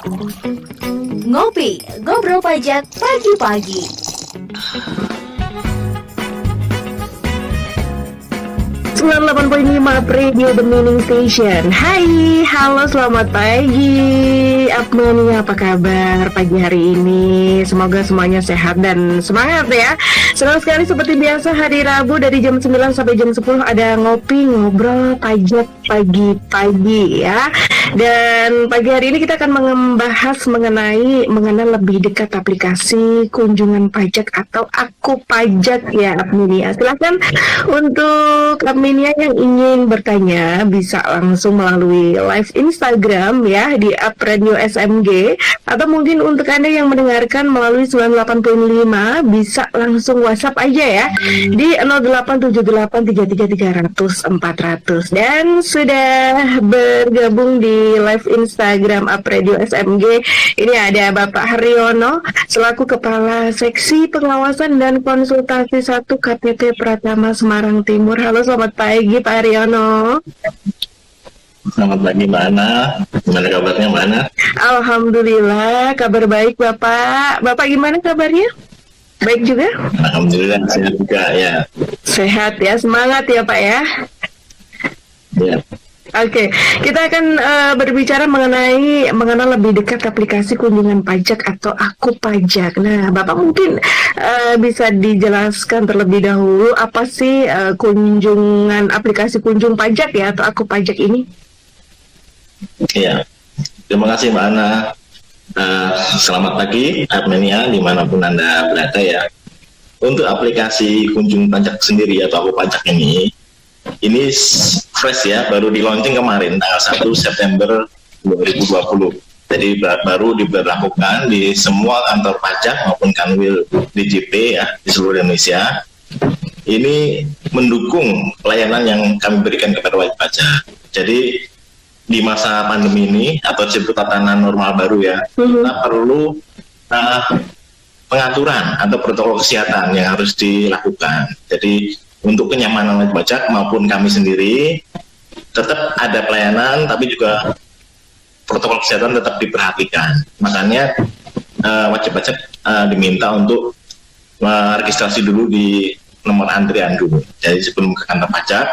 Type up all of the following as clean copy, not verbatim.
Ngopi, ngobrol pajak pagi-pagi. 98.5 Radio The Meaning Station. Hai, halo selamat pagi Apmania, apa kabar pagi hari ini? Semoga semuanya sehat dan semangat ya. Senang sekali seperti biasa hari Rabu dari jam 9 sampai jam 10 ada ngopi ngobrol pajak pagi-pagi ya. Dan pagi hari ini kita akan membahas mengenal lebih dekat aplikasi kunjungan pajak atau Aku Pajak ya Apmania. Silahkan untuk Apmania yang ingin bertanya bisa langsung melalui live Instagram ya di @radio SMG, atau mungkin untuk Anda yang mendengarkan melalui 98.5 bisa langsung WhatsApp aja ya di 087833300400. Dan sudah bergabung di live Instagram @radio SMG ini ada Bapak Haryono selaku Kepala Seksi Pengawasan dan Konsultasi 1 KPP Pratama Semarang Timur. Halo, selamat pagi Pak Haryono. Selamat pagi Mbak Ana, gimana kabarnya Mbak Ana? Alhamdulillah, kabar baik Bapak. Bapak gimana kabarnya? Baik juga? Alhamdulillah sehat juga ya. Sehat ya, semangat ya Pak ya. Ya. Oke, kita akan berbicara mengenal lebih dekat aplikasi kunjungan pajak atau Aku Pajak. Nah, Bapak mungkin bisa dijelaskan terlebih dahulu apa sih aplikasi kunjung pajak ya atau Aku Pajak ini? Iya, terima kasih Mbak Ana. Selamat pagi Armenia dimanapun Anda berada ya. Untuk aplikasi kunjung pajak sendiri atau Aku Pajak ini fresh ya, baru di launching kemarin tanggal 1 September 2020. Jadi baru diberlakukan di semua kantor pajak maupun kanwil DJP ya di seluruh Indonesia. Ini mendukung pelayanan yang kami berikan kepada wajib pajak. Jadi di masa pandemi ini atau disebut tatanan normal baru ya, kita perlu pengaturan atau protokol kesehatan yang harus dilakukan. Jadi untuk kenyamanan wajib pajak maupun kami sendiri tetap ada pelayanan, tapi juga protokol kesehatan tetap diperhatikan. Makanya wajib pajak diminta untuk registrasi dulu di nomor antrian dulu. Jadi sebelum ke kantor pajak,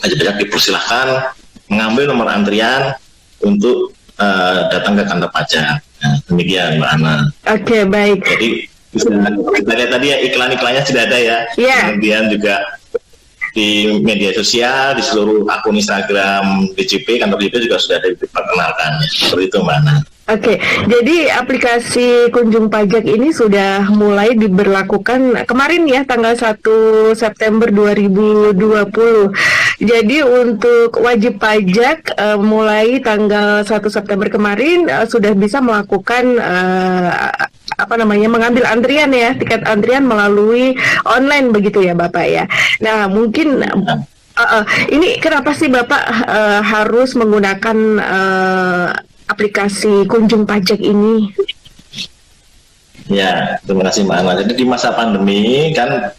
wajib pajak dipersilahkan mengambil nomor antrian untuk datang ke kantor pajak. Nah, demikian Mbak Ana. Oke, baik. Jadi kita lihat tadi ya iklan-iklannya sudah ada ya. Yeah. Kemudian juga di media sosial, di seluruh akun Instagram DJP, kantor DJP juga sudah ada diperkenalkan. Seperti itu Mbak Ana. Oke, jadi aplikasi kunjung pajak ini sudah mulai diberlakukan kemarin ya, tanggal 1 September 2020. Jadi untuk wajib pajak mulai tanggal 1 September kemarin sudah bisa melakukan mengambil antrian ya, tiket antrian melalui online begitu ya Bapak ya. Nah, mungkin ini kenapa sih Bapak harus menggunakan aplikasi kunjung pajak ini? Ya, terima kasih Mbak Ana. Jadi di masa pandemi kan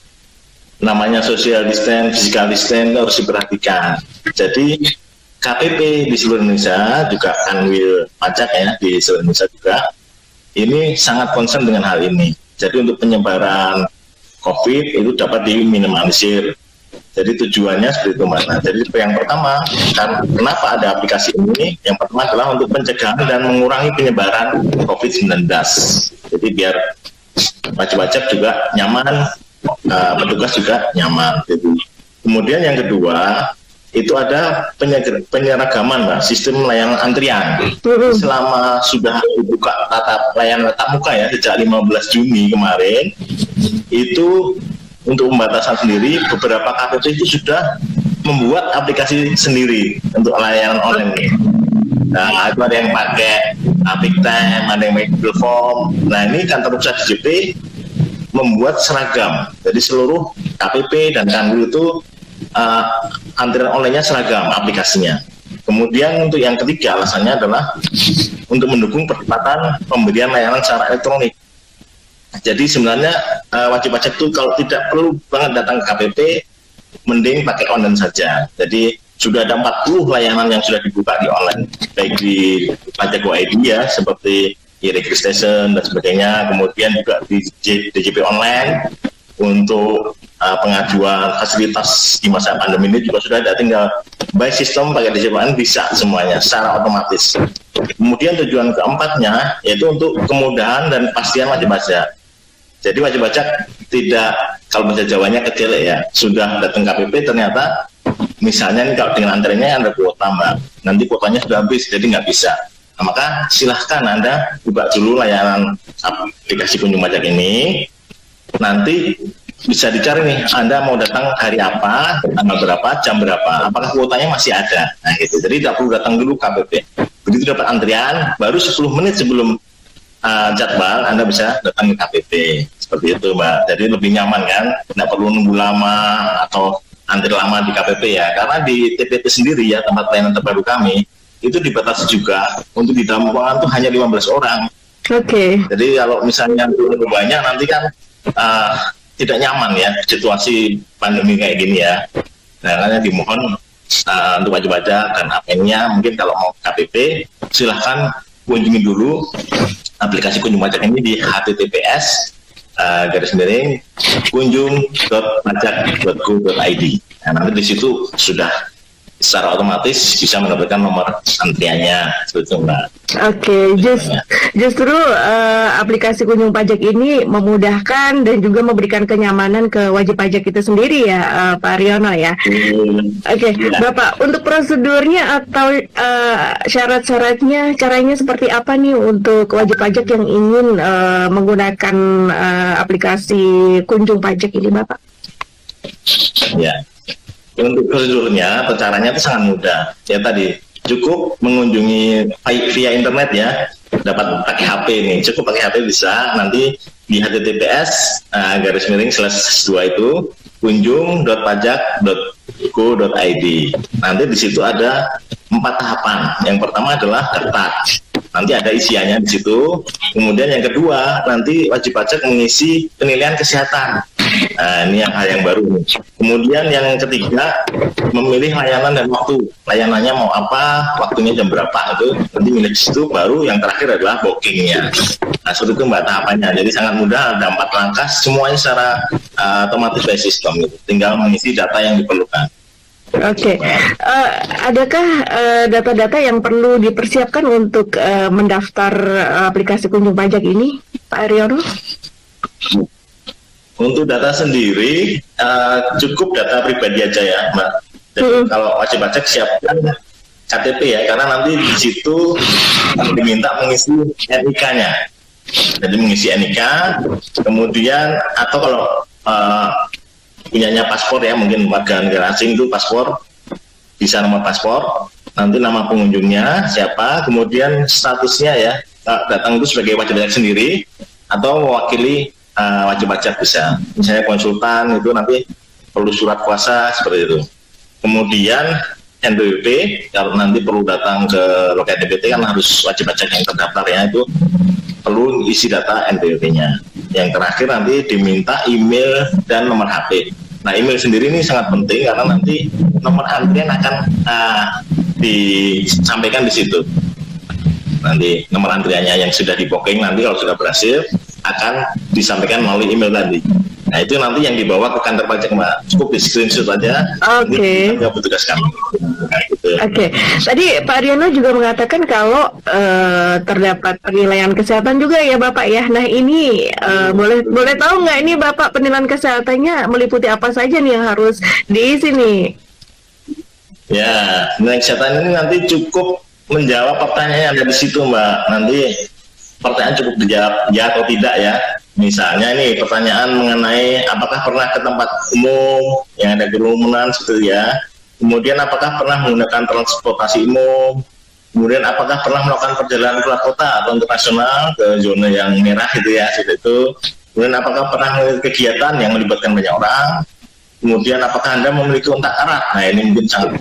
namanya social distance, physical distance harus diperhatikan. Jadi KPP di seluruh Indonesia juga kanwil pajak ya di seluruh Indonesia juga ini sangat concern dengan hal ini. Jadi untuk penyebaran COVID itu dapat diminimalisir. Jadi tujuannya seperti itu Mas. Nah, jadi yang pertama, kenapa ada aplikasi ini? Yang pertama adalah untuk pencegahan dan mengurangi penyebaran COVID-19. Jadi biar wajib pajak juga nyaman, petugas juga nyaman. Jadi, kemudian yang kedua, itu ada penyeragaman Mbak, sistem layanan antrian. Selama sudah dibuka layanan tatap muka ya, sejak 15 Juni kemarin, itu untuk pembatasan sendiri, beberapa KPP itu sudah membuat aplikasi sendiri untuk layanan online ini. Nah, itu ada yang pakai Apiktem, ada yang pakai Google Form. Nah, ini kantor pusat DJP membuat seragam. Jadi seluruh KPP dan kanwil itu antrian online-nya seragam aplikasinya. Kemudian untuk yang ketiga alasannya adalah untuk mendukung percepatan pemberian layanan secara elektronik. Jadi sebenarnya wajib pajak itu kalau tidak perlu banget datang ke KPP, mending pakai online saja. Jadi sudah ada 40 layanan yang sudah dibuka di online, baik di pajak.go.id ya, seperti e-registration dan sebagainya, kemudian juga di DJP online untuk pengajuan fasilitas di masa pandemi ini juga sudah ada, tinggal by sistem pakai DJP online bisa semuanya secara otomatis. Kemudian tujuan keempatnya yaitu untuk kemudahan dan kepastian wajib pajak. Jadi wajib pajak tidak, kalau bahasa Jawanya kecil ya, sudah datang KPP ternyata misalnya nih kalau dengan antriannya ada kuota Mbak, nanti kuotanya sudah habis jadi nggak bisa. Nah, maka silahkan Anda buka dulu layanan aplikasi kunjung pajak ini, nanti bisa dicari nih Anda mau datang hari apa, tanggal berapa, jam berapa, apakah kuotanya masih ada. Nah gitu, jadi tidak perlu datang dulu KPP. Begitu dapat antrian, baru 10 menit sebelum jadwal Anda bisa datang ke KPP, seperti itu Mbak. Jadi lebih nyaman kan, tidak perlu nunggu lama atau antri lama di KPP ya, karena di TPP sendiri ya, tempat pelayanan terbaru kami itu dibatasi juga untuk di dalam ruangan tuh hanya 15 orang. Oke. Jadi kalau misalnya terlalu banyak nanti kan tidak nyaman ya situasi pandemi kayak gini ya. Nah, makanya dimohon untuk wajib pajak dan adminnya mungkin kalau mau KPP silahkan kunjungi dulu aplikasi kunjung pajak ini di https://kunjung.pajak.go.id. Nah, nanti di situ sudah secara otomatis bisa mendapatkan nomor antriannya, seperti itu Mbak. Oke, justru aplikasi kunjung pajak ini memudahkan dan juga memberikan kenyamanan ke wajib pajak itu sendiri ya, Pak Aryono ya. Oke, Ya. Bapak, untuk prosedurnya atau syarat-syaratnya, caranya seperti apa nih untuk wajib pajak yang ingin menggunakan aplikasi kunjung pajak ini, Bapak? Ya. Untuk prosedurnya atau caranya itu sangat mudah. Ya tadi cukup mengunjungi via internet ya, dapat pakai HP nih, cukup pakai HP bisa, nanti di https://2 itu kunjung.pajak.go.id. Nanti di situ ada 4 tahapan. Yang pertama adalah daftar. Nanti ada isiannya di situ. Kemudian yang kedua, nanti wajib pajak mengisi penilaian kesehatan. Nah, ini hal yang baru. Kemudian yang ketiga, memilih layanan dan waktu. Layanannya mau apa, waktunya jam berapa, itu nanti milih situ. Baru yang terakhir adalah bookingnya. Nah, seperti itu Mbak tahapannya. Jadi sangat mudah, ada 4 langkah, semuanya secara otomatis by system. Gitu. Tinggal mengisi data yang diperlukan. Oke, adakah data-data yang perlu dipersiapkan untuk mendaftar aplikasi kunjung pajak ini, Pak Aryono? Untuk data sendiri cukup data pribadi aja ya, Mbak. Jadi kalau wajib pajak siapkan KTP ya, karena nanti di situ diminta mengisi NIK-nya. Jadi mengisi NIK, kemudian atau kalau punyanya paspor ya, mungkin warga negara asing itu paspor, bisa nomor paspor, nanti nama pengunjungnya siapa, kemudian statusnya ya, datang itu sebagai wajib pajak sendiri atau mewakili wajib pajak bisa, misalnya konsultan itu nanti perlu surat kuasa seperti itu. Kemudian NPWP, kalau nanti perlu datang ke loket DPT kan harus wajib pajak yang terdaftar ya, itu perlu isi data NPWP-nya. Yang terakhir nanti diminta email dan nomor HP. Nah, email sendiri ini sangat penting karena nanti nomor antrian akan disampaikan di situ. Nanti nomor antriannya yang sudah di-booking nanti kalau sudah berhasil akan disampaikan melalui email tadi. Nah, itu nanti yang dibawa ke kantor pajak Mbak. Cukup di screenshot aja. Oke. Nanti petugas kami. Nah, gitu. Oke, tadi Pak Aryono juga mengatakan kalau terdapat penilaian kesehatan juga ya Bapak ya. Nah ini boleh tahu nggak ini Bapak penilaian kesehatannya meliputi apa saja nih yang harus diisi nih? Ya, penilaian kesehatan ini nanti cukup menjawab pertanyaan yang ada di situ Mbak. Nanti pertanyaan cukup dijawab ya atau tidak ya. Misalnya ini pertanyaan mengenai apakah pernah ke tempat umum yang ada kerumunan seperti ya. Kemudian apakah pernah menggunakan transportasi umum. Kemudian apakah pernah melakukan perjalanan keluar kota atau internasional ke zona yang merah gitu ya, seperti itu. Kemudian apakah pernah memiliki kegiatan yang melibatkan banyak orang. Kemudian apakah Anda memiliki kontak erat. Nah ini mungkin sangat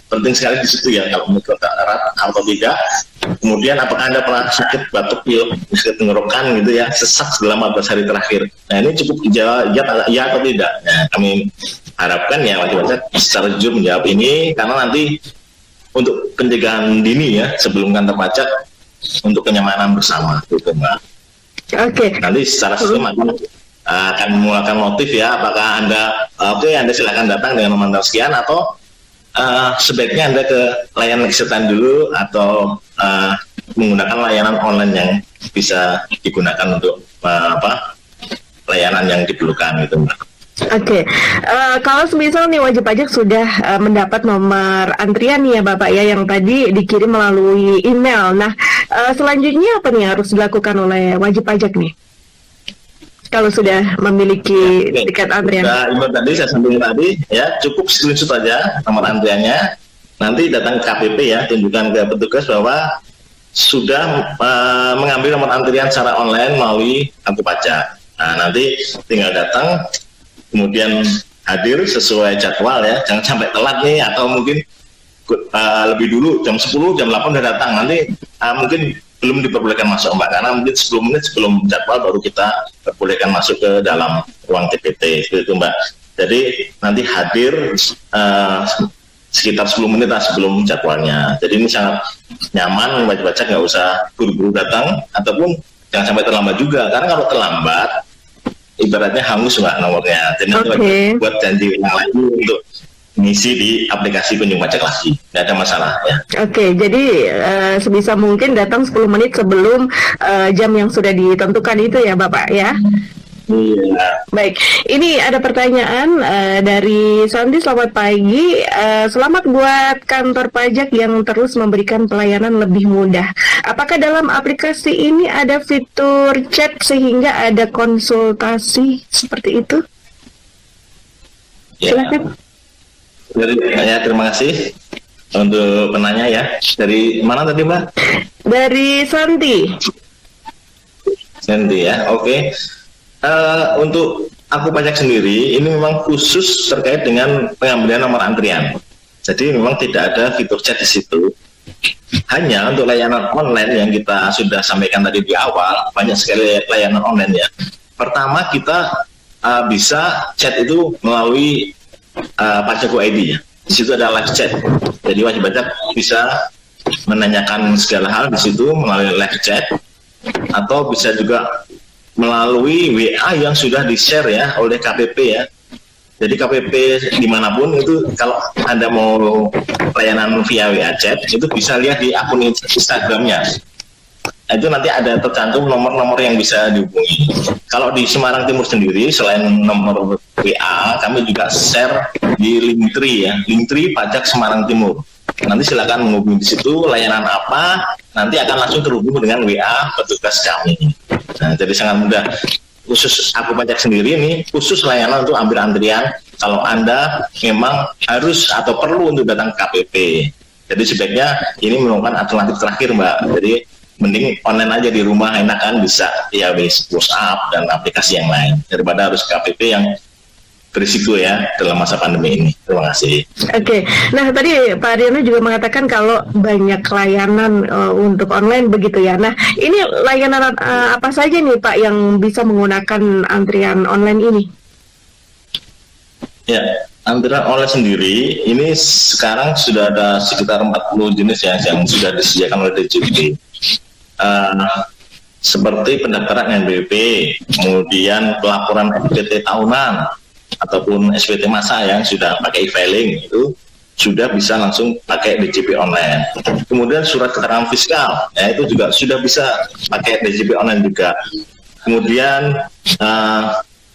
penting sekali di situ ya, kalau memiliki kontak erat atau tidak. Kemudian apakah Anda pernah sakit batuk pilek, sakit tenggorokan gitu ya, sesak selama 14 hari terakhir. Nah ini cukup dijawab ya atau tidak. Nah, kami harapkan ya wajib pajak secara jujur menjawab ini, karena nanti untuk pencegahan dini ya sebelum kantor pajak untuk kenyamanan bersama, gitu Mbak. Oke. Nanti secara sistem akan mengeluarkan notif ya, apakah Anda Anda silakan datang dengan nomor sekian, atau sebaiknya Anda ke layanan kesehatan dulu, atau menggunakan layanan online yang bisa digunakan untuk layanan yang diperlukan gitu Mbak. Oke. Kalau semisal nih wajib pajak sudah mendapat nomor antrian nih ya Bapak ya, yang tadi dikirim melalui email. Nah, selanjutnya apa nih harus dilakukan oleh wajib pajak nih? Kalau sudah memiliki tiket antrian. Nah, email tadi saya sampaikan tadi ya, cukup screenshot aja nomor antriannya. Nanti datang ke KPP ya, tunjukkan ke petugas bahwa sudah mengambil nomor antrian secara online melalui kartu pajak. Nah, nanti tinggal datang, kemudian hadir sesuai jadwal ya, jangan sampai telat nih, atau mungkin lebih dulu jam 10, jam 8 udah datang, nanti mungkin belum diperbolehkan masuk Mbak, karena mungkin 10 menit sebelum jadwal baru kita perbolehkan masuk ke dalam ruang TPT, seperti itu Mbak. Jadi nanti hadir sekitar 10 menit sebelum jadwalnya. Jadi ini sangat nyaman, wajib pajak nggak usah buru-buru datang, ataupun jangan sampai terlambat juga, karena kalau terlambat ibaratnya hangus Mbak nomornya. Jadi nanti buat janji yang lain untuk ngisi di aplikasi kunjung pajak lagi, nggak ada masalah ya. Oke, jadi sebisa mungkin datang 10 menit sebelum jam yang sudah ditentukan itu ya Bapak ya. Iya. Baik, ini ada pertanyaan dari Santi. Selamat pagi, selamat buat kantor pajak yang terus memberikan pelayanan lebih mudah. Apakah dalam aplikasi ini ada fitur chat sehingga ada konsultasi seperti itu? Ya. Silakan. Terima kasih untuk penanya ya. Dari mana tadi Mbak? Dari Santi. Santi ya, oke. Untuk aku pajak sendiri, ini memang khusus terkait dengan pengambilan nomor antrian. Jadi memang tidak ada fitur chat di situ. Hanya untuk layanan online yang kita sudah sampaikan tadi di awal, banyak sekali layanan online ya. Pertama kita bisa chat itu melalui Pajak ID ya. Di situ ada live chat. Jadi wajib pajak bisa menanyakan segala hal di situ melalui live chat, atau bisa juga melalui WA yang sudah di-share ya oleh KPP ya. Jadi KPP dimanapun itu, kalau Anda mau layanan via WA chat, itu bisa lihat di akun Instagramnya. Itu nanti ada tercantum nomor-nomor yang bisa dihubungi. Kalau di Semarang Timur sendiri, selain nomor WA, kami juga share di Linktree ya, Linktree Pajak Semarang Timur. Nanti silakan menghubungi di situ layanan apa, nanti akan langsung terhubung dengan WA petugas kami. Nah, jadi sangat mudah. Khusus aku pajak sendiri ini khusus layanan untuk ambil antrian kalau Anda memang harus atau perlu untuk datang ke KPP. Jadi sebaiknya ini merupakan alternatif terakhir Mbak. Jadi mending online aja di rumah, enak kan, bisa ya WhatsApp dan aplikasi yang lain daripada harus KPP yang berisiko ya dalam masa pandemi ini. Terima kasih. Oke, nah tadi Pak Aryono juga mengatakan kalau banyak layanan untuk online begitu ya. Nah ini layanan apa saja nih Pak yang bisa menggunakan antrian online ini? Ya, antrian online sendiri ini sekarang sudah ada sekitar 40 jenis ya yang sudah disediakan oleh DJP. Seperti pendaftaran NPWP, kemudian pelaporan SPT tahunan ataupun SPT masa yang sudah pakai e-filing itu sudah bisa langsung pakai DJP online. Kemudian surat keterangan fiskal, ya itu juga sudah bisa pakai DJP online juga. Kemudian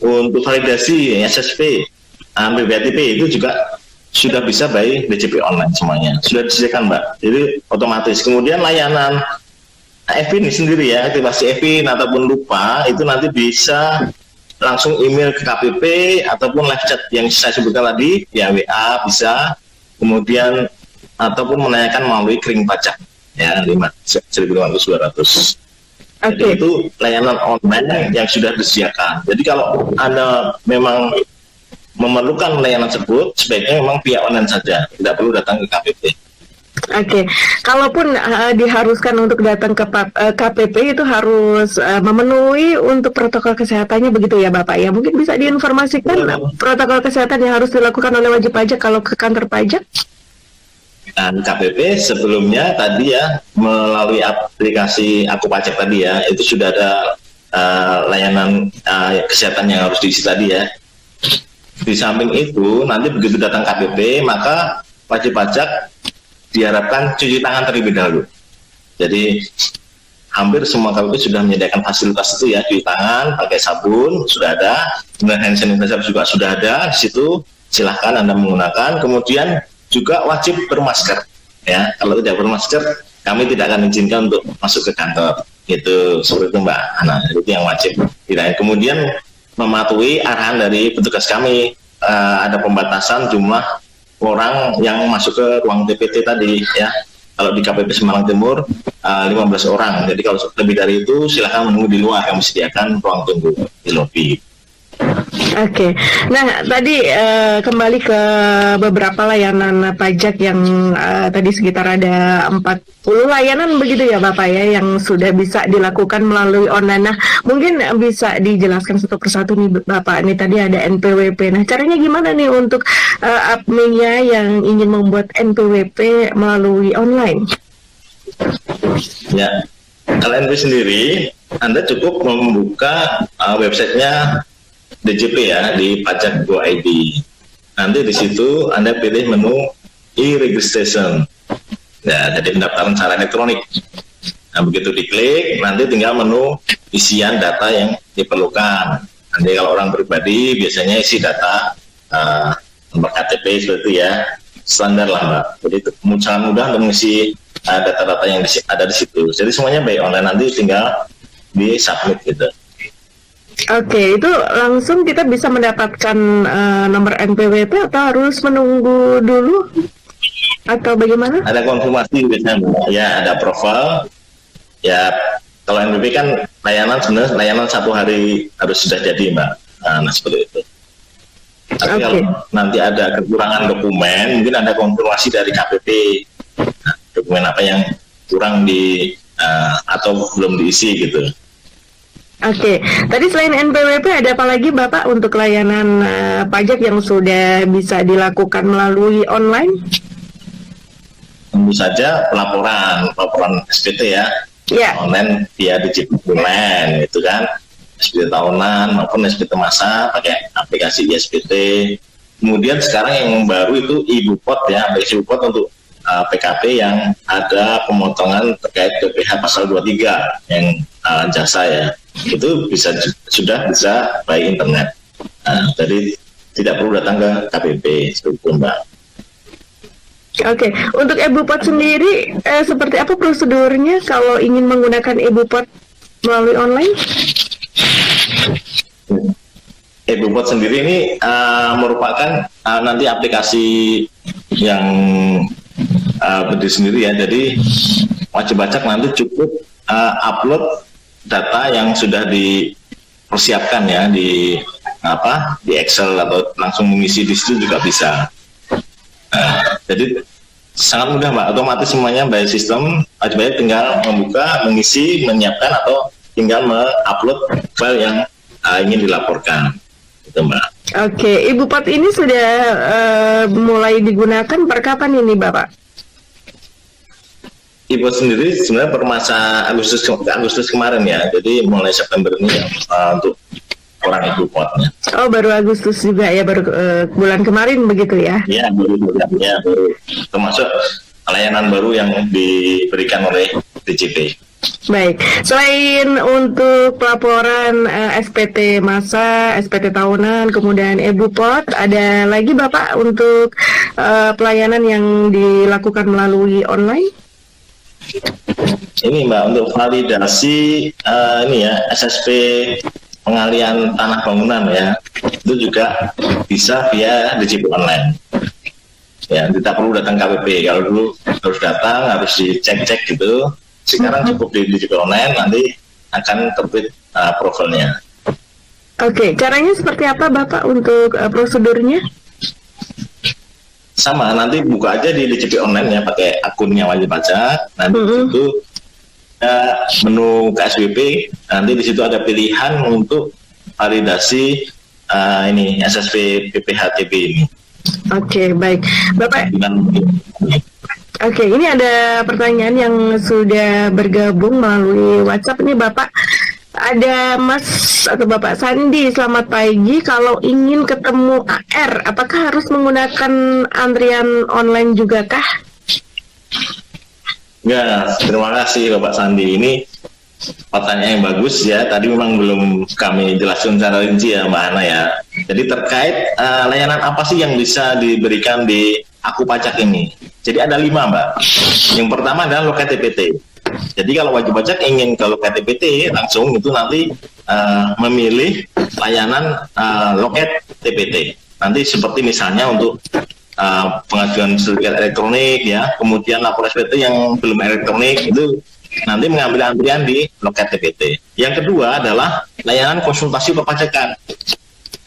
untuk validasi SSP, BPTP itu juga sudah bisa by DJP online semuanya. Sudah disediakan Mbak, jadi otomatis. Kemudian layanan FPIN sendiri ya, aktivasi FPIN ataupun lupa, itu nanti bisa langsung email ke KPP ataupun live chat yang saya sebutkan tadi, ya WA bisa, kemudian ataupun menanyakan melalui kering pajak ya 1.500-200. Jadi itu layanan online yang sudah disediakan. Jadi kalau Anda memang memerlukan layanan tersebut, sebaiknya memang via online saja, tidak perlu datang ke KPP. Oke, kalaupun diharuskan untuk datang ke KPP itu harus memenuhi untuk protokol kesehatannya begitu ya Bapak ya. Mungkin bisa diinformasikan protokol kesehatan yang harus dilakukan oleh wajib pajak kalau ke kantor pajak? Dan KPP sebelumnya tadi ya melalui aplikasi Aku Pajak tadi ya, itu sudah ada layanan kesehatan yang harus diisi tadi ya. Di samping itu nanti begitu datang KPP maka wajib pajak diharapkan cuci tangan terlebih dahulu. Jadi hampir semua KPP sudah menyediakan fasilitas itu ya, cuci tangan pakai sabun sudah ada, kemudian hand sanitizer juga sudah ada di situ. Silahkan Anda menggunakan. Kemudian juga wajib bermasker ya. Kalau tidak bermasker kami tidak akan izinkan untuk masuk ke kantor. Itu seperti itu Mbak Ana. Itu yang wajib. Kemudian mematuhi arahan dari petugas kami. Ada pembatasan jumlah orang yang masuk ke ruang TPT tadi ya. Kalau di KPP Semarang Timur 15 orang. Jadi kalau lebih dari itu silakan menunggu di luar, kami sediakan ruang tunggu di lobi. Oke, nah tadi kembali ke beberapa layanan pajak yang tadi sekitar ada 40 layanan begitu ya Bapak ya yang sudah bisa dilakukan melalui online. Nah mungkin bisa dijelaskan satu persatu nih Bapak, nih tadi ada NPWP. Nah caranya gimana nih untuk adminnya yang ingin membuat NPWP melalui online? Ya, kalau NPWP sendiri Anda cukup membuka websitenya DJP ya di Pajak Go ID. Nanti di situ Anda pilih menu e-registration. Ya, jadi pendaftaran secara elektronik. Nah, begitu diklik, nanti tinggal menu isian data yang diperlukan. Nanti kalau orang pribadi biasanya isi data nomor KTP seperti itu ya, standar lah Mbak. Jadi sangat mudah untuk mengisi data-data yang ada di situ. Jadi semuanya by online, nanti tinggal di submit gitu. Oke, itu langsung kita bisa mendapatkan nomor NPWP atau harus menunggu dulu atau bagaimana? Ada konfirmasi biasanya, ya ada profil. Ya kalau NPWP kan sebenarnya layanan 1 hari harus sudah jadi Mbak. Nah seperti itu. Tapi kalau nanti ada kekurangan dokumen, mungkin ada konfirmasi dari KPP. Nah, dokumen apa yang kurang atau belum diisi gitu. Oke, tadi selain NPWP ada apa lagi Bapak untuk layanan pajak yang sudah bisa dilakukan melalui online? Tentu saja pelaporan SPT ya, online via DJP online itu kan, SPT tahunan maupun SPT masa pakai aplikasi SPT. Kemudian sekarang yang baru itu iBupot ya, aplikasi iBupot untuk PKP yang ada pemotongan terkait PPh pasal 23 yang jasa ya. Itu sudah bisa by internet. Jadi tidak perlu datang ke KPP seperti itu Mbak. Oke, untuk iBupot sendiri seperti apa prosedurnya kalau ingin menggunakan iBupot melalui online? iBupot sendiri ini merupakan nanti aplikasi yang berdiri sendiri ya. Jadi wajib pajak nanti cukup upload data yang sudah dipersiapkan ya di Excel atau langsung mengisi di situ juga bisa. Jadi sangat mudah Mbak, otomatis semuanya by sistem, wajib pajak tinggal membuka, mengisi, menyiapkan atau tinggal mengupload file yang ingin dilaporkan. Itu Mbak. Oke, iBupot ini sudah mulai digunakan per kapan ini Bapak? iBupot sendiri sebenarnya per masa Agustus kemarin ya, jadi mulai September ini untuk orang iBupotnya. Oh baru Agustus juga ya, baru bulan kemarin begitu ya? Iya baru termasuk layanan baru yang diberikan oleh DJP. Baik, selain untuk pelaporan SPT masa, SPT tahunan, kemudian iBupot, ada lagi Bapak untuk pelayanan yang dilakukan melalui online? Ini Mbak, untuk validasi ini ya, SSP pengalian tanah bangunan ya, itu juga bisa via DJP online. Ya, tidak perlu datang KPP. Kalau dulu harus datang, harus dicek-cek gitu. Sekarang cukup di DJP online, nanti akan terbit profilnya. Oke, caranya seperti apa Bapak untuk prosedurnya? sama, nanti buka aja di DJP online ya, pakai akunnya wajib pajak. Nanti di situ menu KSBP, nanti di situ ada pilihan untuk validasi ini SSP PPHTB ini. Oke, baik. Bapak, Dengan oke, ini ada pertanyaan yang sudah bergabung melalui WhatsApp. Ini Bapak, ada Mas atau Bapak Sandi, selamat pagi. Kalau ingin ketemu AR, apakah harus menggunakan antrian online juga kah? Ya, terima kasih Bapak Sandi. Ini pertanyaan yang bagus ya. Tadi memang belum kami jelaskan secara rinci ya Mbak Ana ya. Jadi terkait layanan apa sih yang bisa diberikan di Aku Pajak ini? Jadi ada 5 Mbak. Yang pertama adalah loket TPT. Jadi kalau wajib pajak ingin ke loket TPT langsung itu nanti memilih layanan loket TPT. Nanti seperti misalnya untuk pengajuan sertifikat elektronik ya, kemudian lapor SPT yang belum elektronik itu nanti mengambil antrian di loket TPT. Yang kedua adalah layanan konsultasi perpajakan.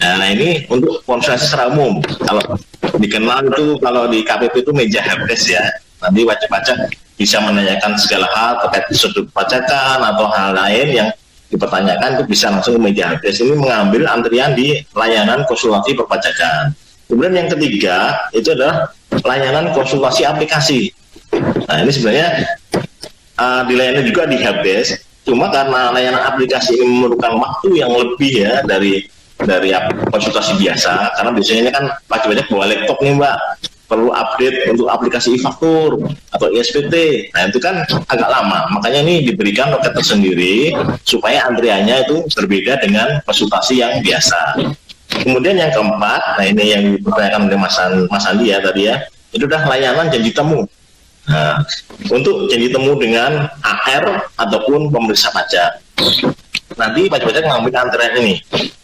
Nah ini untuk konsultasi secara umum. Kalau dikenal itu kalau di KPP itu meja helpdesk ya. Nanti wajib pajak bisa menanyakan segala hal terkait prosedur perpajakan atau hal lain yang dipertanyakan itu bisa langsung ke meja helpdesk. Ini mengambil antrian di layanan konsultasi perpajakan. Kemudian yang ketiga itu adalah layanan konsultasi aplikasi. Nah ini sebenarnya dilayani juga di helpdesk, cuma karena layanan aplikasi ini memerlukan waktu yang lebih ya dari konsultasi biasa, karena biasanya ini kan wajib-wajib bawa laptop nih Mbak, perlu update untuk aplikasi e-faktur atau ISPT. Nah itu kan agak lama, makanya ini diberikan loket tersendiri supaya antriannya itu berbeda dengan konsultasi yang biasa. Kemudian yang keempat, nah ini yang dipertanyakan oleh Mas Andi ya tadi ya, itu adalah layanan janji temu. Nah, untuk janji temu dengan AR ataupun pemeriksa pajak. Nanti wajib pajak mengambil antrian ini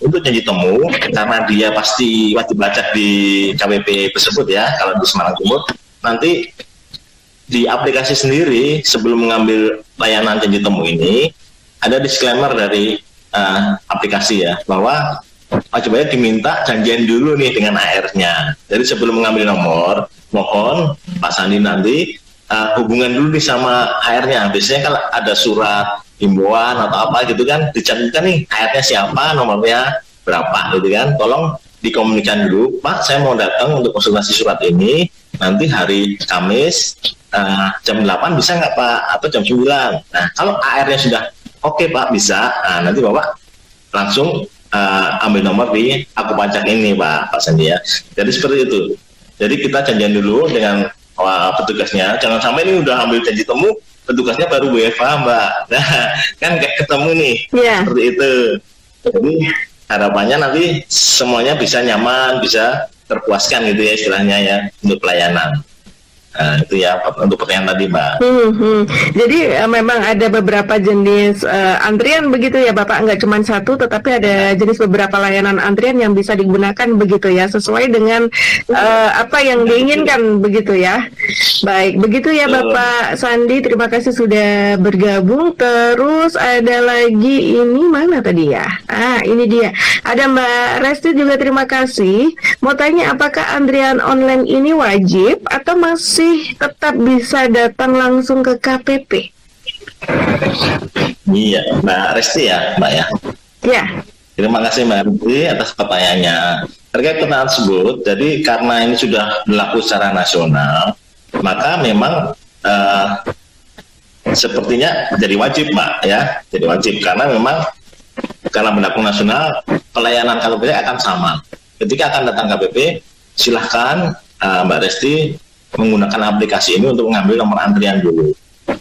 untuk janji temu, karena dia pasti wajib pajak di KPP tersebut ya, kalau di Semarang Timur. Nanti di aplikasi sendiri sebelum mengambil layanan janji temu ini ada disclaimer dari aplikasi ya, bahwa wajib pajak diminta janjian dulu nih dengan AR-nya. Jadi sebelum mengambil nomor, mohon Pak Sandi nanti hubungan dulu nih sama AR-nya. Biasanya kalau ada surat himbauan atau apa gitu kan, dicantumkan nih AR-nya siapa, nomornya berapa gitu kan. Tolong dikomunikasikan dulu, Pak saya mau datang untuk konsultasi surat ini nanti hari Kamis jam 8 bisa nggak Pak, atau jam 9. Nah kalau AR-nya sudah oke Pak bisa, nah nanti Bapak langsung ambil nomor di Aku Pajak ini Pak Sandi ya. Jadi seperti itu. Jadi kita janjian dulu dengan petugasnya, jangan sampai ini udah ambil janji temu, petugasnya baru WFH Mbak. Nah, kan kayak ketemu nih, seperti itu. Jadi harapannya nanti semuanya bisa nyaman, bisa terpuaskan gitu ya istilahnya ya untuk pelayanan. Nah, itu ya untuk pertanyaan tadi Mbak. Jadi memang ada beberapa jenis antrian begitu ya Bapak, nggak cuma satu tetapi ada jenis beberapa layanan antrian yang bisa digunakan begitu ya, sesuai dengan apa yang diinginkan begitu ya. Baik, begitu ya Bapak Sandi, terima kasih sudah bergabung. Terus ada lagi, ini mana tadi ya? Ini dia. Ada Mbak Resti juga, terima kasih. Mau tanya, apakah antrian online ini wajib atau masih tetap bisa datang langsung ke KPP? Iya, Mbak Resti ya, Mbak ya. Ya. Terima kasih Mbak Resti atas pertanyaannya. Terkait pertanyaan tersebut, jadi karena ini sudah berlaku secara nasional, maka memang sepertinya jadi wajib Mbak ya, jadi wajib karena memang karena berlaku nasional, pelayanan KPP akan sama. Ketika akan datang KPP, silahkan Mbak Resti menggunakan aplikasi ini untuk mengambil nomor antrian dulu.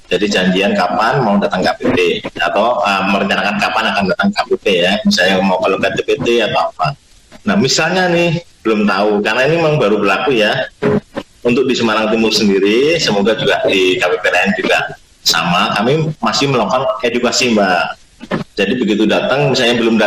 Jadi janjian kapan mau datang KPP atau merencanakan kapan akan datang KPP ya, misalnya mau ke loket TPT atau apa. Nah misalnya nih belum tahu, karena ini memang baru berlaku ya. Untuk di Semarang Timur sendiri, semoga juga di KPP lain juga sama. Kami masih melakukan edukasi Mbak. Jadi begitu datang, misalnya belum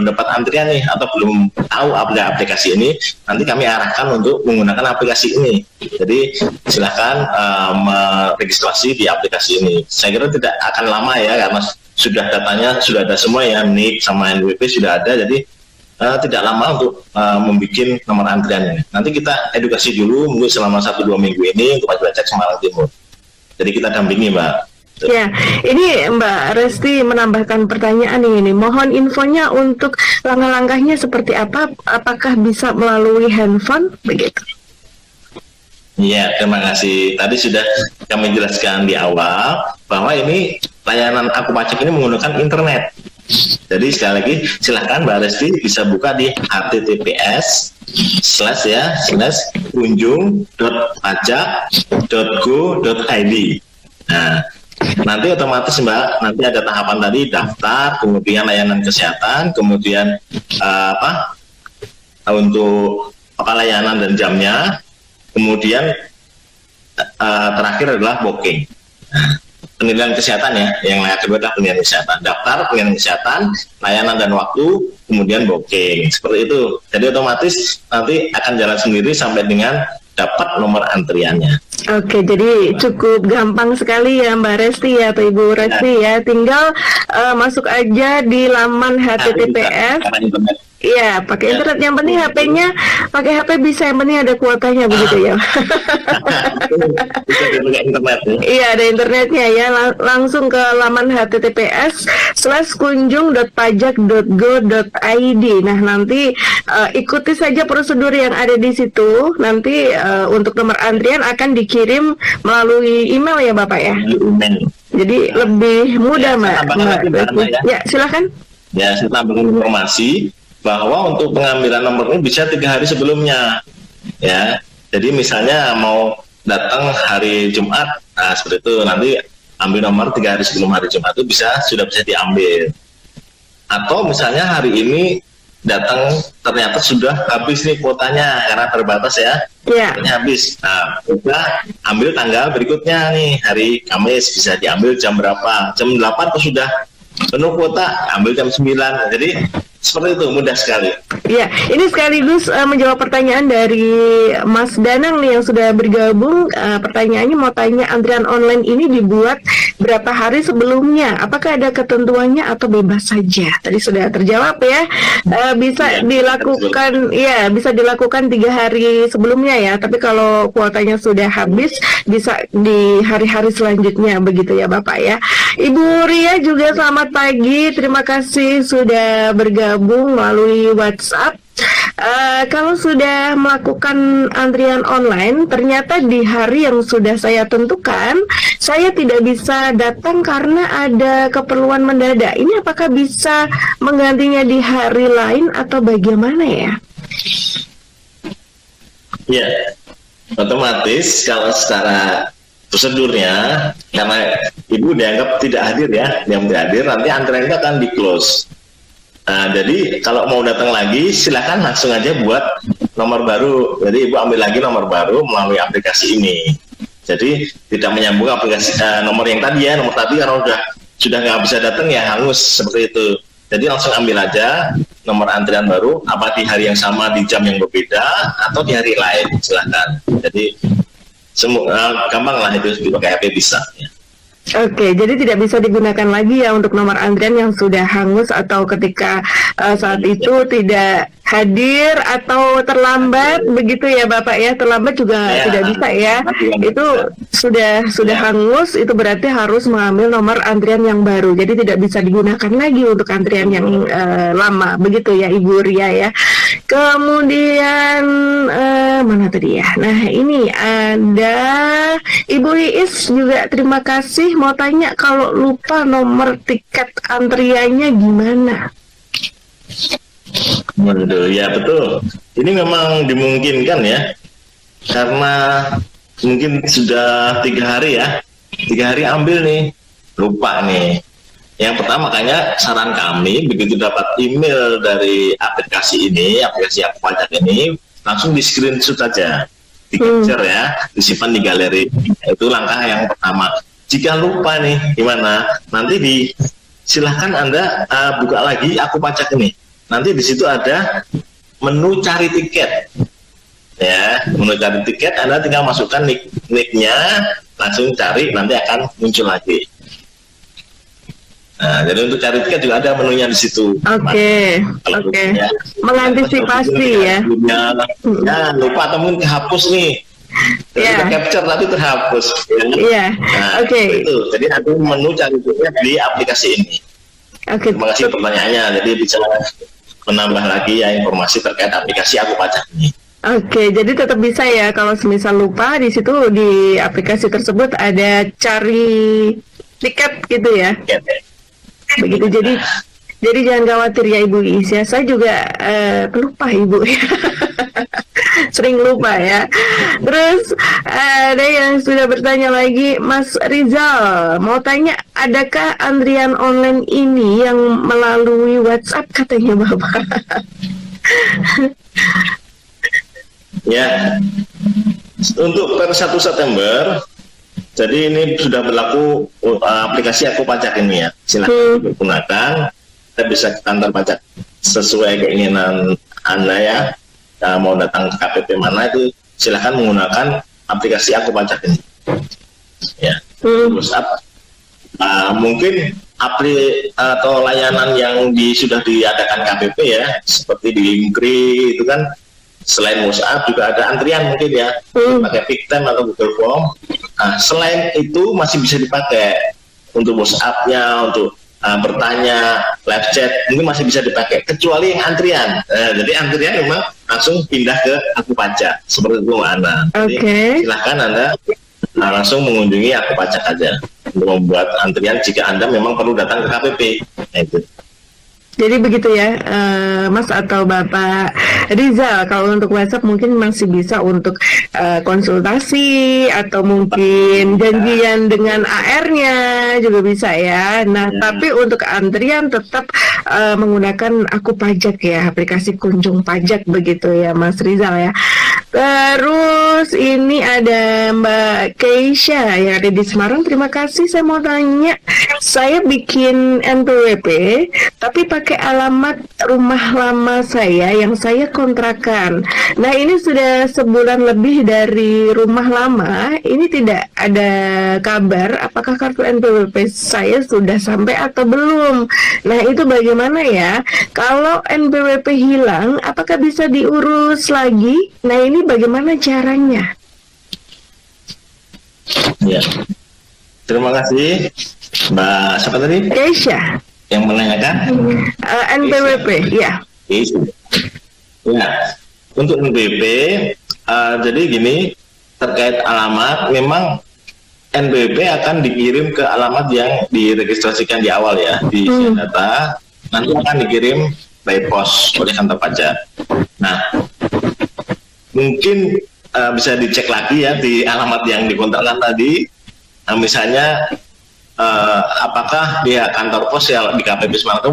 dapat antrian nih, atau belum tahu aplikasi ini, nanti kami arahkan untuk menggunakan aplikasi ini. Jadi silahkan meregistrasi di aplikasi ini. Saya kira tidak akan lama ya, karena sudah datanya sudah ada semua ya, NIK sama NPWP sudah ada. Jadi tidak lama untuk membuat nomor antrian ini. Nanti kita edukasi dulu mungkin selama 1-2 minggu ini untuk wajib pajak Semarang Timur. Jadi kita dampingi, Mbak. Ya, ini Mbak Resti menambahkan pertanyaan ini. Mohon infonya untuk langkah-langkahnya seperti apa? Apakah bisa melalui handphone? Begitu. Iya, terima kasih. Tadi sudah kami jelaskan di awal bahwa ini layanan Aku Pajak ini menggunakan internet. Jadi sekali lagi silahkan Mbak Resti bisa buka di https://kunjung.pajak.go.id. Nah, nanti otomatis Mbak, nanti ada tahapan tadi daftar, kemudian layanan kesehatan, kemudian untuk layanan dan jamnya, kemudian terakhir adalah booking. Nah, penilaian kesehatan ya, yang kedua adalah penilaian kesehatan. Daftar, penilaian kesehatan, layanan dan waktu, kemudian booking. Seperti itu. Jadi otomatis nanti akan jalan sendiri sampai dengan dapat nomor antriannya. Oke, jadi cukup gampang sekali ya Mbak Resti ya atau Ibu Resti ya. Tinggal masuk aja di laman https. Iya, pakai internet. Yang penting HP-nya pakai HP bisa, yang penting ada kuotanya begitu ya. Iya, ada internetnya ya. Langsung ke laman https://kunjung.pajak.go.id. Nah, nanti ikuti saja prosedur yang ada di situ. Nanti untuk nomor antrian akan dikirim melalui email ya Bapak ya. Jadi lebih mudah Mbak. Ya, silakan. Ya, saya tambahkan informasi bahwa untuk pengambilan nomor ini bisa 3 hari sebelumnya, ya. Jadi misalnya mau datang hari Jumat, nah seperti itu nanti ambil nomor 3 hari sebelum hari Jumat itu sudah bisa diambil. Atau misalnya hari ini datang ternyata sudah habis nih kuotanya karena terbatas ya, kuotanya habis. Nah, kita ambil tanggal berikutnya nih hari Kamis, bisa diambil jam berapa? Jam 8 atau sudah penuh kuota, ambil jam 9. Jadi seperti itu, mudah sekali. Ya, ini sekaligus menjawab pertanyaan dari Mas Danang nih yang sudah bergabung. Pertanyaannya mau tanya, antrian online ini dibuat berapa hari sebelumnya? Apakah ada ketentuannya atau bebas saja? Tadi sudah terjawab ya. Bisa dilakukan, ya bisa dilakukan 3 hari sebelumnya ya. Tapi kalau kuotanya sudah habis, bisa di hari-hari selanjutnya begitu ya Bapak ya. Ibu Ria juga selamat pagi. Terima kasih sudah bergabung melalui WhatsApp. Kalau sudah melakukan antrian online, ternyata di hari yang sudah saya tentukan, saya tidak bisa datang karena ada keperluan mendadak. Ini apakah bisa menggantinya di hari lain atau bagaimana ya? Ya, otomatis kalau secara prosedurnya, karena Ibu dianggap tidak hadir ya, yang tidak hadir, nanti antrian itu akan di-close. Nah, jadi kalau mau datang lagi silakan langsung aja buat nomor baru. Jadi Ibu ambil lagi nomor baru melalui aplikasi ini. Jadi tidak menyambung aplikasi nomor yang tadi ya, nomor tadi kalau sudah nggak bisa datang ya hangus seperti itu. Jadi langsung ambil aja nomor antrian baru, apa di hari yang sama di jam yang berbeda atau di hari lain, silakan. Jadi semua gampang lah itu dipakai HP bisa. Ya. Oke, jadi tidak bisa digunakan lagi ya untuk nomor antrian yang sudah hangus atau ketika saat itu tidak hadir atau terlambat begitu ya Bapak ya. Terlambat juga tidak bisa ya. Itu sudah hangus, itu berarti harus mengambil nomor antrian yang baru. Jadi tidak bisa digunakan lagi untuk antrian yang lama begitu ya Ibu Ria ya. Kemudian mana tadi ya? Nah, ini ada Ibu Iis juga, terima kasih. Mau tanya kalau lupa nomor tiket antriannya gimana? Waduh, ya betul. Ini memang dimungkinkan ya, karena mungkin sudah 3 hari ya, 3 hari ambil nih, lupa nih. Yang pertama makanya saran kami begitu dapat email dari aplikasi ini, aplikasi Aku Pajak ini, langsung di screenshot saja, di capture ya, disimpan di galeri. Itu langkah yang pertama. Jika lupa nih gimana? Nanti silahkan Anda buka lagi Aku Pajak ini. Nanti di situ ada menu cari tiket. Ya, menu cari tiket Anda tinggal masukkan nicknya, langsung cari, nanti akan muncul lagi. Nah, jadi untuk cari tiket juga ada menunya di situ. Oke. Ya. Mengantisipasi ya. Ya, lupa atau mungkin kehapus nih. Jadi Iya. kita capture tapi terhapus. Iya. Nah, Oke. itu. Jadi ada menu cari tiket di aplikasi ini. Oke. Terima kasih pertanyaannya. Jadi bisa menambah lagi ya informasi terkait aplikasi Aku Pajak ini. Oke, jadi tetap bisa ya kalau semisal lupa di situ di aplikasi tersebut ada cari tiket gitu ya. Begitu, jadi jangan khawatir ya Ibu Isya, saya juga pelupa Ibu ya. Sering lupa ya. Terus ada yang sudah bertanya lagi, Mas Rizal mau tanya, adakah antrian online ini yang melalui WhatsApp katanya Bapak? Ya, untuk per 1 September, jadi ini sudah berlaku aplikasi Aku Pajak ini ya. Silakan digunakan. Kita bisa ke kantor pajak sesuai keinginan Anda ya. Mau datang ke KPP mana itu silakan menggunakan aplikasi Aku Pajak ini. Ya, terus mungkin atau layanan yang sudah diadakan KPP ya, seperti di Linkri itu kan. Selain WhatsApp juga ada antrian mungkin ya, pakai QuickTime atau Google Form. Nah, selain itu masih bisa dipakai untuk WhatsApp-nya, untuk bertanya, live chat, mungkin masih bisa dipakai. Kecuali yang antrian. Jadi antrian memang langsung pindah ke Aku Pajak seperti itu Anda. Jadi silahkan Anda langsung mengunjungi Aku Pajak aja untuk membuat antrian jika Anda memang perlu datang ke KPP. Nah, itu. Jadi begitu ya, Mas atau Bapak Rizal. Kalau untuk WhatsApp mungkin masih bisa untuk konsultasi atau mungkin janjian dengan AR-nya juga bisa ya. Nah, tapi untuk antrian tetap menggunakan Aku Pajak ya, aplikasi Kunjung Pajak begitu ya, Mas Rizal ya. Terus ini ada Mbak Keisha yang ada di Semarang. Terima kasih. Saya mau tanya, saya bikin NPWP tapi pakai alamat rumah lama saya yang saya kontrakan. Nah, ini sudah sebulan lebih dari rumah lama. Ini tidak ada kabar apakah kartu NPWP saya sudah sampai atau belum. Nah, itu bagaimana ya? Kalau NPWP hilang, apakah bisa diurus lagi? Nah, ini bagaimana caranya? Ya, terima kasih Mbak siapa tadi? Keisha. Yang menanyakan? NPWP, ya. Ya, untuk NPWP, jadi gini, terkait alamat, memang NPWP akan dikirim ke alamat yang diregistrasikan di awal ya, di data, nanti akan dikirim by pos oleh kantor pajak. Nah, mungkin bisa dicek lagi ya di alamat yang dikontrakkan tadi, misalnya apakah dia kantor pos ya di KPP Semarang itu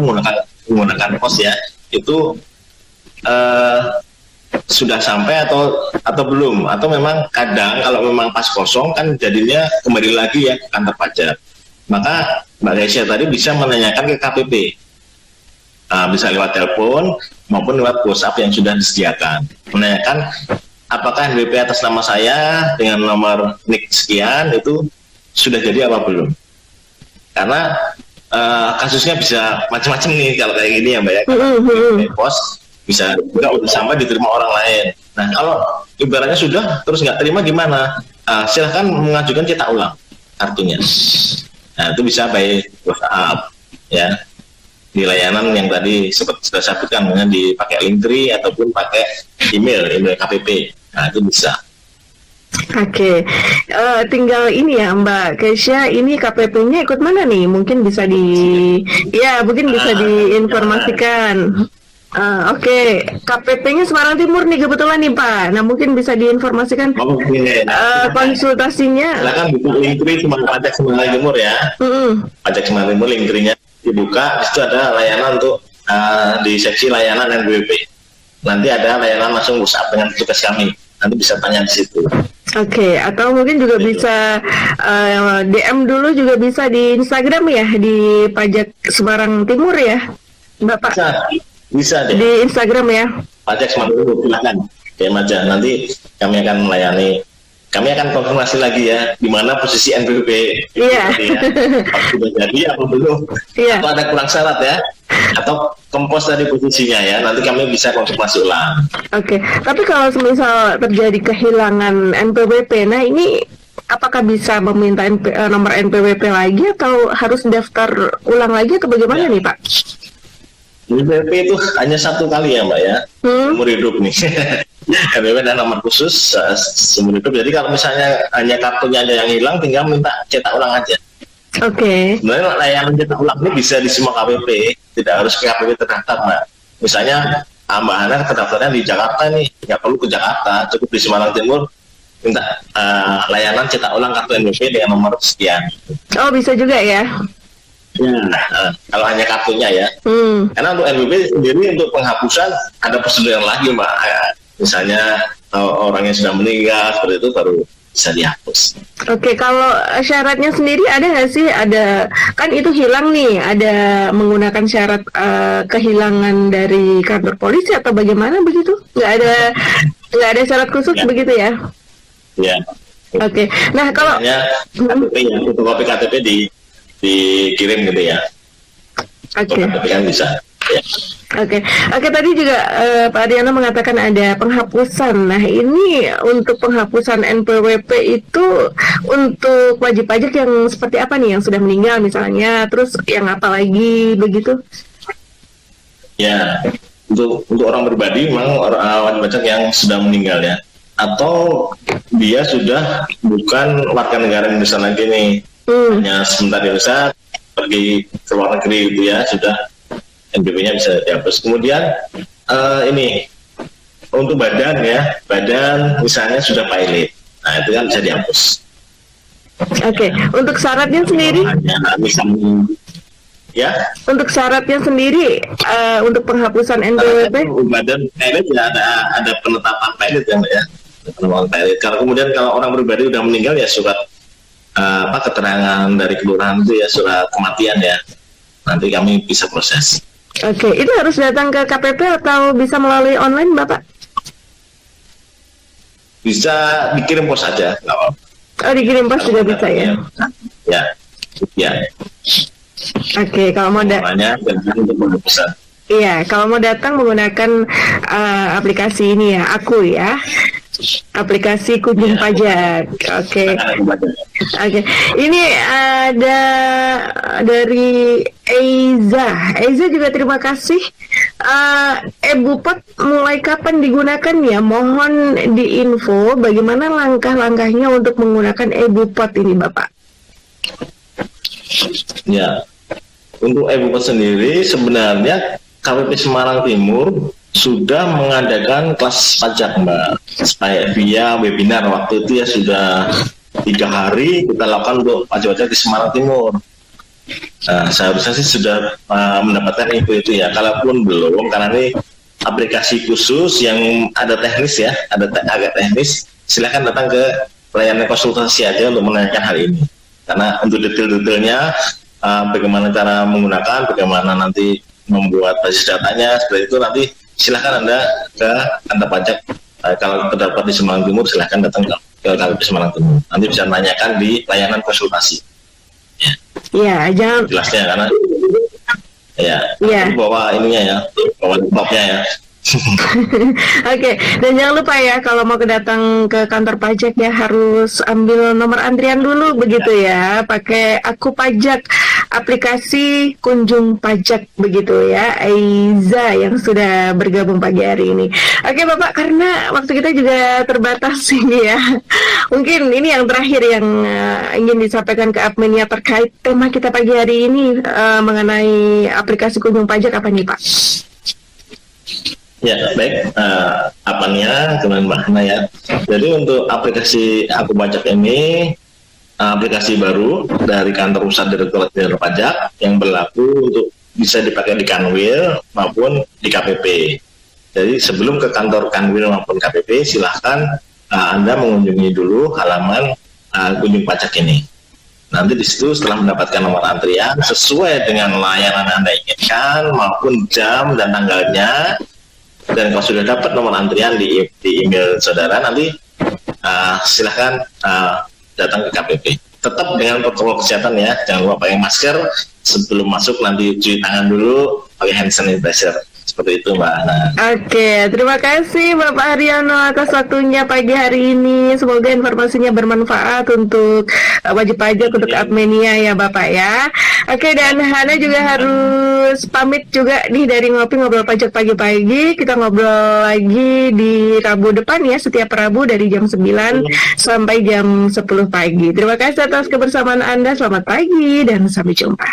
menggunakan pos ya, itu sudah sampai atau belum, atau memang kadang kalau memang pas kosong kan jadinya kembali lagi ya ke kantor pajak. Maka Mbak Keisha tadi bisa menanyakan ke KPP, bisa lewat telepon maupun lewat WhatsApp yang sudah disediakan, menanyakan apakah NPWP atas nama saya dengan nomor NIK sekian itu sudah jadi apa belum. Karena kasusnya bisa macam-macam nih kalau kayak gini ya Mbak ya. Pos bisa juga udah sampai diterima orang lain. Nah, kalau ibaratnya sudah terus nggak terima gimana? Silahkan mengajukan cetak ulang kartunya. Nah, itu bisa by WhatsApp ya, di layanan yang tadi seperti sudah sebutkan, dipakai Linktree ataupun pakai email KPP. Nah, itu bisa. Oke, tinggal ini ya Mbak Keisha, ini KPP-nya ikut mana nih? Mungkin bisa mungkin bisa diinformasikan. Oke, KPP-nya Semarang Timur nih kebetulan nih Pak. Nah, mungkin bisa diinformasikan konsultasinya. Silakan buka Linktree Semarang Pajak Semarang Timur ya. Pajak Semarang Timur, Linktree-nya dibuka. Di situ ada layanan untuk di seksi layanan NPWP. Nanti ada layanan langsung WhatsApp dengan tugas kami. Nanti bisa tanya di situ. Oke, atau mungkin juga bisa DM dulu juga bisa di Instagram ya, di Pajak Semarang Timur ya, Bapak. Bisa deh. Di Instagram ya. Pajak Semarang Timur, silakan DM aja. Nanti kami akan melayani kami akan konfirmasi lagi ya, di mana posisi NPWP. Iya. Apa sudah jadi apa belum? Iya. Atau ada kurang syarat ya? Atau kempos dari posisinya ya? Nanti kami bisa konfirmasi ulang. Oke, tapi kalau misal terjadi kehilangan NPWP, nah ini apakah bisa meminta nomor NPWP lagi atau harus daftar ulang lagi atau bagaimana nih Pak? NPWP itu hanya satu kali ya Mbak ya, seumur hidup nih. NPWP adalah nomor khusus seumur hidup. Jadi kalau misalnya hanya kartunya aja yang hilang, tinggal minta cetak ulang aja. Oke. Sebenarnya layanan cetak ulang ini bisa di semua KPP, tidak harus ke KPP terdaftar Mbak. Misalnya Mbak Hana terdaftarnya di Jakarta nih, nggak perlu ke Jakarta, cukup di Semarang Timur, minta layanan cetak ulang kartu NPWP dengan nomor sekian. Oh bisa juga ya? Kalau hanya kartunya ya. Karena untuk NPWP sendiri untuk penghapusan ada prosedur yang lagi Mbak. Misalnya orang yang sudah meninggal seperti itu baru bisa dihapus. Oke, kalau syaratnya sendiri ada nggak sih? Ada, kan itu hilang nih, ada menggunakan syarat kehilangan dari kantor polisi atau bagaimana begitu? Nggak ada syarat khusus begitu ya? Ya. Oke, nah kalau KTP ya, fotokopi KTP dikirim gitu ya. Oke. KTP kan bisa. Ya. Oke, tadi juga Pak Ariana mengatakan ada penghapusan. Nah, ini untuk penghapusan NPWP itu untuk wajib pajak yang seperti apa nih, yang sudah meninggal misalnya, terus yang apa lagi begitu? Ya, untuk orang pribadi memang wajib pajak yang sudah meninggal ya, atau dia sudah bukan warga negara Indonesia lagi nih, hanya sebentar di Indonesia, pergi ke luar negeri gitu ya, sudah NPWP-nya bisa dihapus. Kemudian ini untuk badan misalnya sudah pilot, nah itu kan bisa dihapus. Oke, untuk syaratnya sendiri? Ya. Untuk syaratnya sendiri untuk penghapusan NPWP? Badan pilot ya ada penetapan pilot ya. Penetapan pilot. Kalau orang pribadi udah meninggal ya surat keterangan dari kelurahan itu ya, surat kematian ya. Nanti kami bisa proses. Oke, itu harus datang ke KPP atau bisa melalui online, Bapak? Bisa dikirim pos saja, nggak apa-apa. Oh, dikirim pos juga bisa ya? Ya. Oke, kalau mau kalau mau datang menggunakan aplikasi ini ya, Aku ya. Aplikasi Kunjung Pajak. Oke. Ini ada dari Eiza juga terima kasih. E-Bupot mulai kapan digunakan ya? Mohon diinfo bagaimana langkah-langkahnya untuk menggunakan E-Bupot ini Bapak. Ya, untuk E-Bupot sendiri sebenarnya KPP Semarang Timur sudah mengadakan kelas pajak Mbak, via webinar. Waktu itu ya sudah 3 hari kita lakukan untuk pajak-pajak di Semarang Timur. Nah, seharusnya sih sudah mendapatkan info itu ya. Kalaupun belum, karena ini aplikasi khusus yang ada teknis ya, agak teknis, silakan datang ke pelayanan konsultasi aja untuk menanyakan hal ini. Karena untuk detail-detailnya, bagaimana cara menggunakan, bagaimana nanti membuat basis datanya, seperti itu nanti silahkan Anda ke kantor pajak. Kalau terdapat di Semarang Timur, silahkan datang ke KPP Semarang Timur. Nanti bisa menanyakan di layanan konsultasi. Ya, jangan. Jelasnya karena bawa ininya ya, bawa laptopnya ya. Oke, dan jangan lupa ya kalau mau datang ke kantor pajak ya harus ambil nomor antrian dulu begitu ya, pakai Aku Pajak, aplikasi Kunjung Pajak begitu ya. Eiza yang sudah bergabung pagi hari ini. Oke Bapak, karena waktu kita juga terbatas ya, mungkin ini yang terakhir yang ingin disampaikan ke adminnya terkait tema kita pagi hari ini mengenai aplikasi Kunjung Pajak apa nih Pak? Ya baik, apanya dengan Mbak Hana ya. Jadi untuk aplikasi Aku Pajak ini aplikasi baru dari kantor pusat Direktorat Jenderal Pajak yang berlaku untuk bisa dipakai di Kanwil maupun di KPP. Jadi sebelum ke kantor Kanwil maupun KPP, silahkan Anda mengunjungi dulu halaman Kunjung Pajak ini. Nanti di situ setelah mendapatkan nomor antrian sesuai dengan layanan Anda inginkan maupun jam dan tanggalnya. Dan kalau sudah dapat nomor antrian di email saudara, nanti silahkan datang ke KPP. Tetap dengan protokol kesehatan ya, jangan lupa pakai masker, sebelum masuk nanti cuci tangan dulu, pakai hand sanitizer. Seperti itu Mbak Ana. Oke, terima kasih Bapak Haryono atas waktunya pagi hari ini. Semoga informasinya bermanfaat untuk wajib pajak untuk Apmenia ya Bapak ya. Oke, dan Hana juga harus pamit juga nih dari Ngobrol Pajak pagi-pagi. Kita ngobrol lagi di Rabu depan ya, setiap Rabu dari jam 9 sampai jam 10 pagi. Terima kasih atas kebersamaan Anda. Selamat pagi dan sampai jumpa.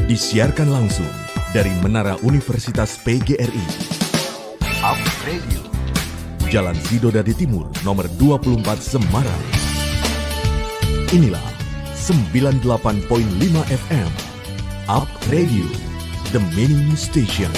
Disiarkan langsung dari Menara Universitas PGRI. Up Radio. Jalan Sidodadi Timur, nomor 24 Semarang. Inilah 98.5 FM. Up Radio, The Meaning Station.